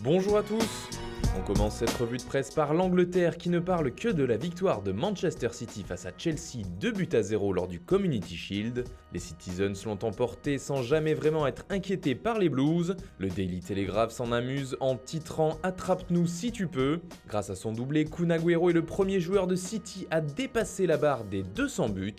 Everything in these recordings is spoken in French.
Bonjour à tous. On commence cette revue de presse par l'Angleterre qui ne parle que de la victoire de Manchester City face à Chelsea 2-0 lors du Community Shield. Les Citizens l'ont emporté sans jamais vraiment être inquiétés par les Blues. Le Daily Telegraph s'en amuse en titrant « Attrape-nous si tu peux ». Grâce à son doublé, Kun Aguero est le premier joueur de City à dépasser la barre des 200 buts.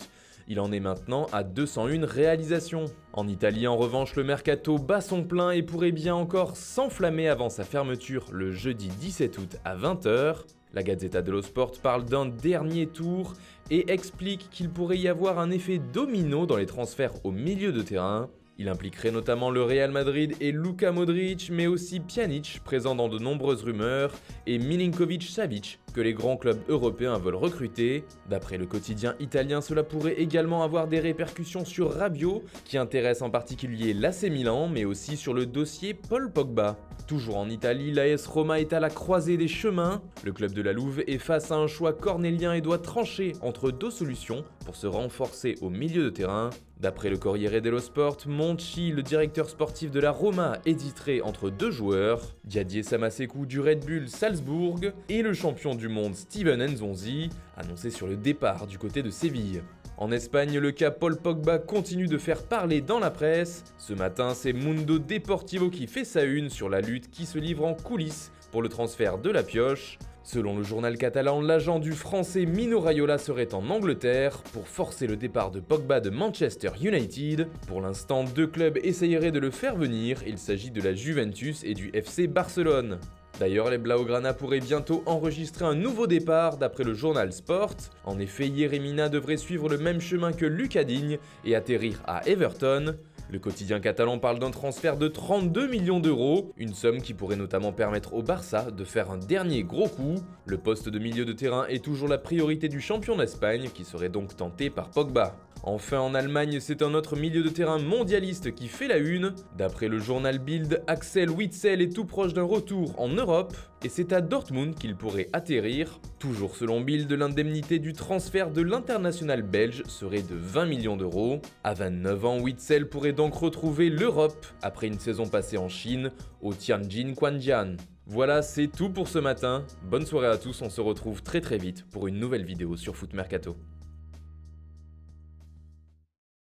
Il en est maintenant à 201 réalisations. En Italie, en revanche, le mercato bat son plein et pourrait bien encore s'enflammer avant sa fermeture le jeudi 17 août à 20h. La Gazzetta dello Sport parle d'un dernier tour et explique qu'il pourrait y avoir un effet domino dans les transferts au milieu de terrain. Il impliquerait notamment le Real Madrid et Luka Modric, mais aussi Pjanic, présent dans de nombreuses rumeurs, et Milinkovic-Savic, que les grands clubs européens veulent recruter. D'après le quotidien italien, cela pourrait également avoir des répercussions sur Rabiot, qui intéresse en particulier l'AC Milan, mais aussi sur le dossier Paul Pogba. Toujours en Italie, l'AS Roma est à la croisée des chemins. Le club de la Louve est face à un choix cornélien et doit trancher entre deux solutions pour se renforcer au milieu de terrain. D'après le Corriere dello Sport, Monchi, le directeur sportif de la Roma, hésiterait entre deux joueurs, Didier Samasekou du Red Bull Salzbourg et le champion du monde Steven Nzonzi, annoncé sur le départ du côté de Séville. En Espagne, le cas Paul Pogba continue de faire parler dans la presse. Ce matin, c'est Mundo Deportivo qui fait sa une sur la lutte qui se livre en coulisses pour le transfert de la pioche. Selon le journal catalan, l'agent du français Mino Raiola serait en Angleterre pour forcer le départ de Pogba de Manchester United. Pour l'instant, deux clubs essayeraient de le faire venir, il s'agit de la Juventus et du FC Barcelone. D'ailleurs, les Blaugrana pourraient bientôt enregistrer un nouveau départ d'après le journal Sport. En effet, Yeremina devrait suivre le même chemin que Lucas Digne et atterrir à Everton. Le quotidien catalan parle d'un transfert de 32 millions d'euros, une somme qui pourrait notamment permettre au Barça de faire un dernier gros coup. Le poste de milieu de terrain est toujours la priorité du champion d'Espagne, qui serait donc tenté par Pogba. Enfin, en Allemagne, c'est un autre milieu de terrain mondialiste qui fait la une. D'après le journal Bild, Axel Witsel est tout proche d'un retour en Europe, et c'est à Dortmund qu'il pourrait atterrir. Toujours selon Bild, l'indemnité du transfert de l'international belge serait de 20 millions d'euros. À 29 ans, Witsel pourrait donc retrouver l'Europe après une saison passée en Chine, au Tianjin Quanjian. Voilà, c'est tout pour ce matin. Bonne soirée à tous, on se retrouve très vite pour une nouvelle vidéo sur Foot Mercato.